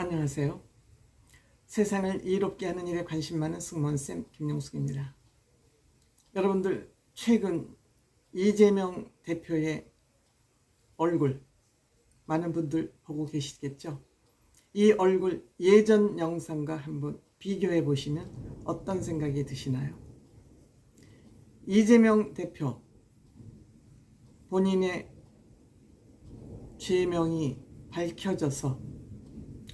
안녕하세요. 세상을 이롭게 하는 일에 관심 많은 승무원쌤 김용숙입니다. 여러분들 최근 이재명 대표의 얼굴 많은 분들 보고 계시겠죠? 이 얼굴 예전 영상과 한번 비교해 보시면 어떤 생각이 드시나요? 이재명 대표 본인의 죄명이 밝혀져서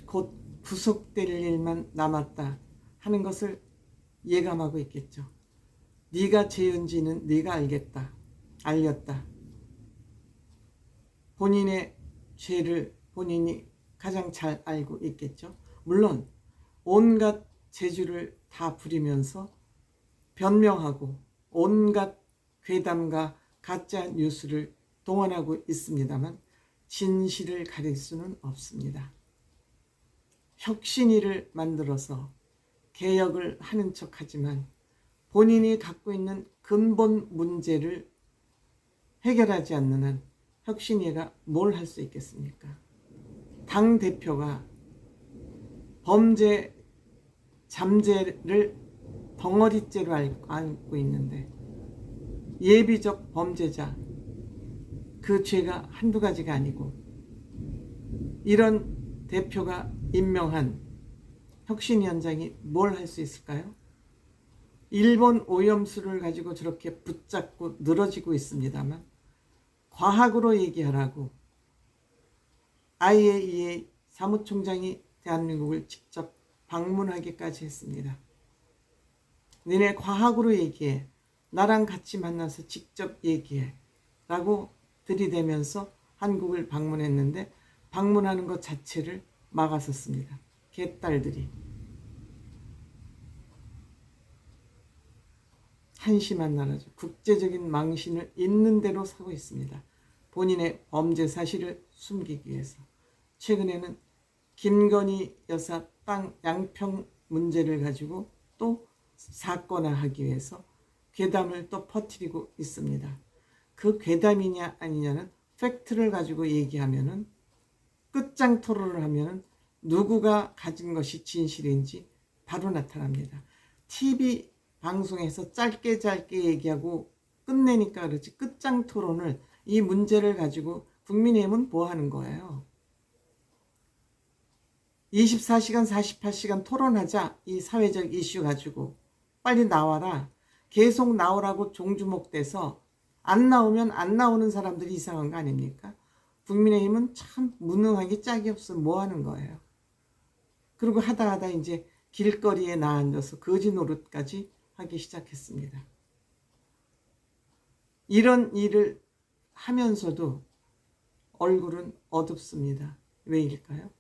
곧 구속될 일만 남았다 하는 것을 예감하고 있겠죠. 네가 죄인지는 네가 알렸다. 본인의 죄를 본인이 가장 잘 알고 있겠죠. 물론 온갖 재주를 다 부리면서 변명하고 온갖 괴담과 가짜 뉴스를 동원하고 있습니다만 진실을 가릴 수는 없습니다. 혁신위를 만들어서 개혁을 하는 척하지만 본인이 갖고 있는 근본 문제를 해결하지 않는 한 혁신위가 뭘 할 수 있겠습니까? 당대표가 범죄, 잠재를 덩어리죄로 알고 있는데 예비적 범죄자, 그 죄가 한두 가지가 아니고 이런 대표가 임명한 혁신위원장이 뭘 할 수 있을까요? 일본 오염수를 가지고 저렇게 붙잡고 늘어지고 있습니다만 과학으로 얘기하라고 IAEA 사무총장이 대한민국을 직접 방문하기까지 했습니다. 너네 과학으로 얘기해. 나랑 같이 만나서 직접 얘기해. 라고 들이대면서 한국을 방문했는데 방문하는 것 자체를 막았었습니다. 개딸들이. 한심한 나라죠. 국제적인 망신을 있는 대로 사고 있습니다. 본인의 범죄 사실을 숨기기 위해서. 최근에는 김건희 여사 땅 양평 문제를 가지고 또 사건화하기 위해서 괴담을 또 퍼뜨리고 있습니다. 그 괴담이냐 아니냐는 팩트를 가지고 얘기하면은 끝장 토론을 하면은 누구가 가진 것이 진실인지 바로 나타납니다. TV 방송에서 짧게 얘기하고 끝내니까 그렇지 끝장 토론을 이 문제를 가지고 국민의힘은 뭐 하는 거예요? 24시간 48시간 토론하자. 이 사회적 이슈 가지고 빨리 나와라. 계속 나오라고 종주목돼서 안 나오면 안 나오는 사람들이 이상한 거 아닙니까? 국민의힘은 참 무능하기 짝이 없어. 뭐 하는 거예요? 그리고 하다 이제 길거리에 나앉아서 거지 노릇까지 하기 시작했습니다. 이런 일을 하면서도 얼굴은 어둡습니다. 왜일까요?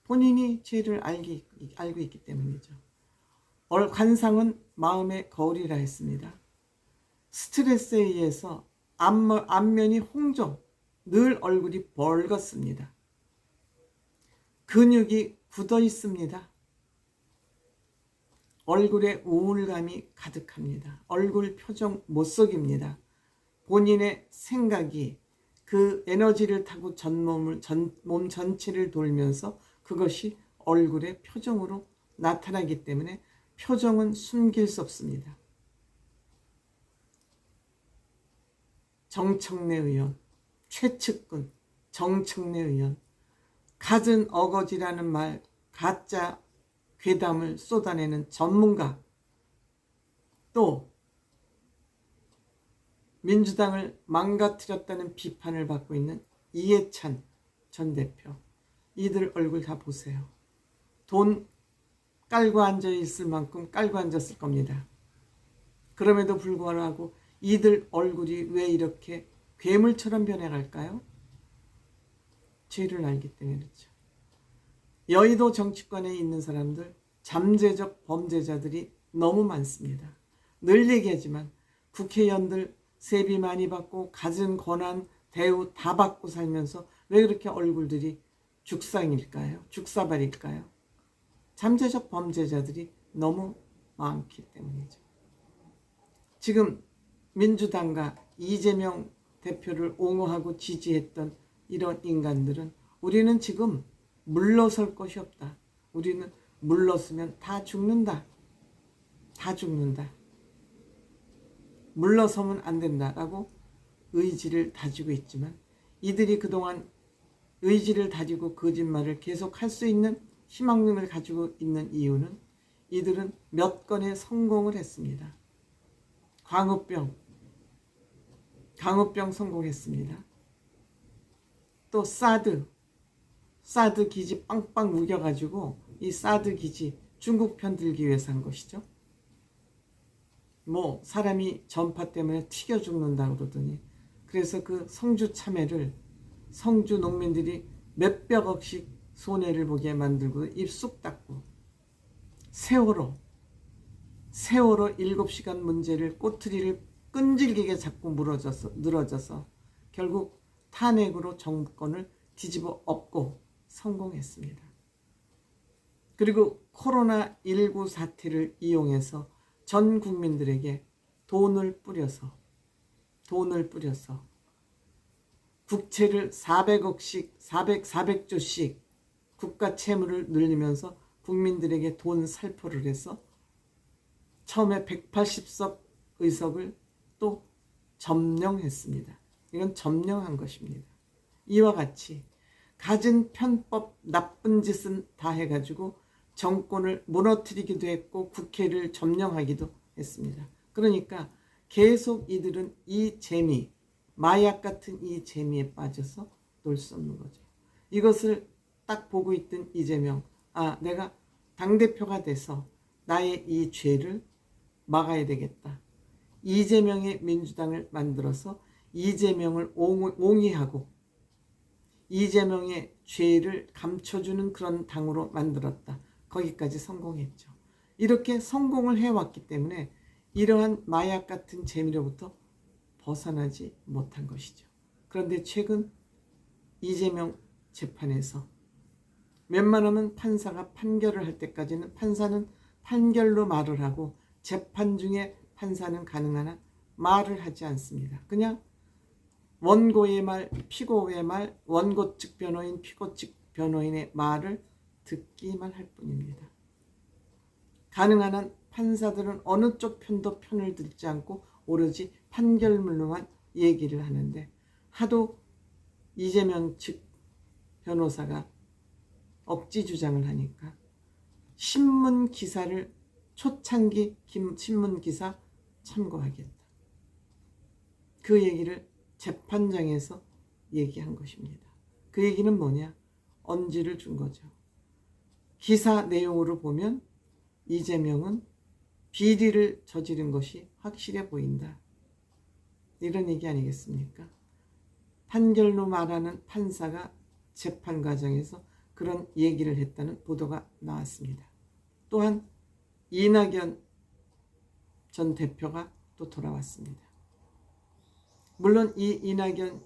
본인이 죄를 알고 있기 때문이죠. 관상은 마음의 거울이라 했습니다. 스트레스에 의해서 안면이 홍조, 늘 얼굴이 벌겋습니다. 근육이 굳어 있습니다. 얼굴에 우울감이 가득합니다. 얼굴 표정 못 속입니다. 본인의 생각이 그 에너지를 타고 몸 전체를 돌면서 그것이 얼굴의 표정으로 나타나기 때문에 표정은 숨길 수 없습니다. 정청래 의원, 최측근, 정청래 의원, 갖은 어거지라는 말, 가짜 괴담을 쏟아내는 전문가, 또 민주당을 망가뜨렸다는 비판을 받고 있는 이해찬 전 대표, 이들 얼굴 다 보세요. 돈 깔고 앉아 있을 만큼 깔고 앉았을 겁니다. 그럼에도 불구하고 이들 얼굴이 왜 이렇게 괴물처럼 변해갈까요? 죄를 알기 때문에 그렇죠. 여의도 정치권에 있는 사람들, 잠재적 범죄자들이 너무 많습니다. 늘 얘기하지만 국회의원들 세비 많이 받고 갖은 권한, 대우 다 받고 살면서 왜 그렇게 얼굴들이 죽상일까요? 죽사발일까요? 잠재적 범죄자들이 너무 많기 때문이죠. 지금 민주당과 이재명 대표를 옹호하고 지지했던 이런 인간들은 우리는 지금 물러설 것이 없다. 우리는 물러서면 다 죽는다. 다 죽는다. 물러서면 안 된다라고 의지를 다지고 있지만 이들이 그동안 의지를 다지고 거짓말을 계속 할 수 있는 희망을 가지고 있는 이유는 이들은 몇 건의 성공을 했습니다. 광우병 성공했습니다. 또 사드 기지 빵빵 우겨가지고 이 사드 기지 중국 편 들기 위해서 한 것이죠. 뭐 사람이 전파 때문에 튀겨 죽는다 그러더니 그래서 그 성주 참외를 성주 농민들이 몇백억씩 손해를 보게 만들고 입 쑥 닫고 세월호 7시간 문제를 꼬투리를 끈질기게 잡고 늘어져서 결국 탄핵으로 정권을 뒤집어 엎고 성공했습니다. 그리고 코로나19 사태를 이용해서 전 국민들에게 돈을 뿌려서 국채를 400조씩 국가 채무를 늘리면서 국민들에게 돈 살포를 해서 처음에 180석 의석을 또 점령했습니다. 이건 점령한 것입니다. 이와 같이 갖은 편법 나쁜 짓은 다 해가지고 정권을 무너뜨리기도 했고 국회를 점령하기도 했습니다. 그러니까 계속 이들은 이 재미, 마약 같은 이 재미에 빠져서 놀 수 없는 거죠. 이것을 딱 보고 있던 이재명, 내가 당대표가 돼서 나의 이 죄를 막아야 되겠다. 이재명의 민주당을 만들어서 이재명을 옹이하고 이재명의 죄를 감춰주는 그런 당으로 만들었다. 거기까지 성공했죠. 이렇게 성공을 해왔기 때문에 이러한 마약 같은 재미로부터 벗어나지 못한 것이죠. 그런데 최근 이재명 재판에서 웬만하면 판사가 판결을 할 때까지는 판사는 판결로 말을 하고 재판 중에 판사는 가능한 한 말을 하지 않습니다. 그냥 원고의 말, 피고의 말, 원고 측 변호인, 피고 측 변호인의 말을 듣기만 할 뿐입니다. 가능한 한 판사들은 어느 쪽 편도 편을 들지 않고 오로지 판결문로만 얘기를 하는데 하도 이재명 측 변호사가 억지 주장을 하니까 신문 기사를 초창기 신문 기사 참고하겠다. 그 얘기를 재판장에서 얘기한 것입니다. 그 얘기는 뭐냐? 언지를 준 거죠. 기사 내용으로 보면 이재명은 비리를 저지른 것이 확실해 보인다. 이런 얘기 아니겠습니까? 판결로 말하는 판사가 재판 과정에서 그런 얘기를 했다는 보도가 나왔습니다. 또한 이낙연 전 대표가 또 돌아왔습니다. 물론 이 이낙연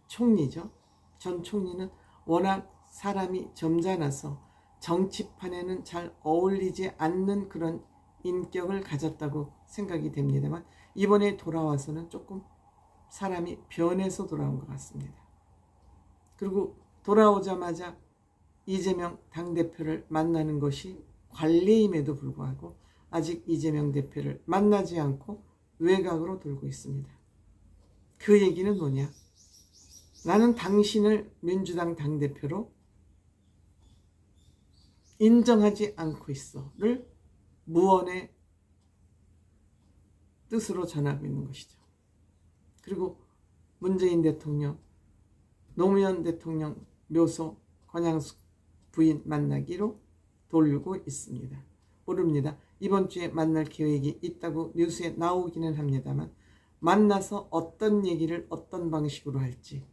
총리죠. 전 총리는 워낙 사람이 점잖아서 정치판에는 잘 어울리지 않는 그런 인격을 가졌다고 생각이 됩니다만 이번에 돌아와서는 조금 사람이 변해서 돌아온 것 같습니다. 그리고 돌아오자마자 이재명 당대표를 만나는 것이 관례임에도 불구하고 아직 이재명 대표를 만나지 않고 외곽으로 돌고 있습니다. 그 얘기는 뭐냐? 나는 당신을 민주당 당대표로 인정하지 않고 있어를 무언의 뜻으로 전하고 있는 것이죠. 그리고 문재인 대통령, 노무현 대통령 묘소 권양숙 부인 만나기로 돌고 있습니다. 모릅니다. 이번 주에 만날 계획이 있다고 뉴스에 나오기는 합니다만 만나서 어떤 얘기를 어떤 방식으로 할지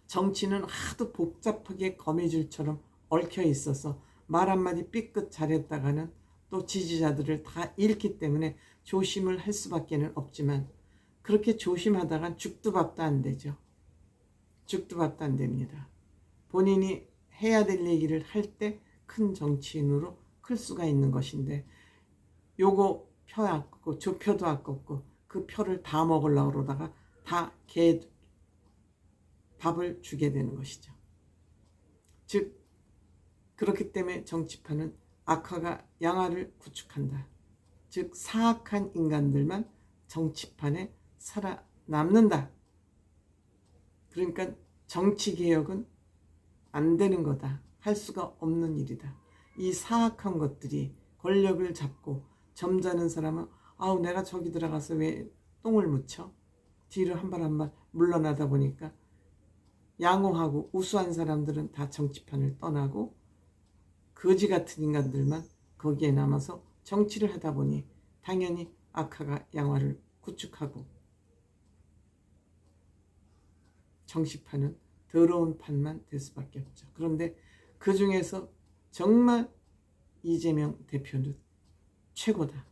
정치는 하도 복잡하게 거미줄처럼 얽혀 있어서 말 한마디 삐끗 잘했다가는 또 지지자들을 다 잃기 때문에 조심을 할 수밖에 없지만 그렇게 조심하다간 죽도 밥도 안 되죠. 죽도 밥도 안 됩니다. 본인이 해야 될 얘기를 할 때 큰 정치인으로 클 수가 있는 것인데 요거 표 아깝고 저 표도 아깝고 그 표를 다 먹으려고 그러다가 다 개 밥을 주게 되는 것이죠. 즉 그렇기 때문에 정치판은 악화가 양화를 구축한다. 즉 사악한 인간들만 정치판에 살아남는다. 그러니까 정치개혁은 안 되는 거다. 할 수가 없는 일이다. 이 사악한 것들이 권력을 잡고 점잖은 사람은 아우 내가 저기 들어가서 왜 똥을 묻혀? 뒤로 한 발 한 발 물러나다 보니까 양호하고 우수한 사람들은 다 정치판을 떠나고 거지 같은 인간들만 거기에 남아서 정치를 하다 보니 당연히 악화가 양화를 구축하고 정치판은 더러운 판만 될 수밖에 없죠. 그런데 그 중에서 정말 이재명 대표는 최고다.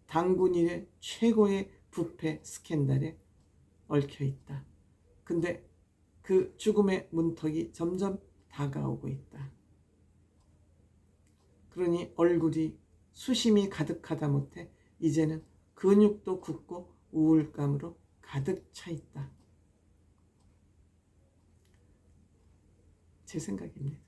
당군 이래 최고의 부패 스캔들에 얽혀있다. 근데 그 죽음의 문턱이 점점 다가오고 있다. 그러니 얼굴이 수심이 가득하다 못해 이제는 근육도 굳고 우울감으로 가득 차 있다. 제 생각입니다.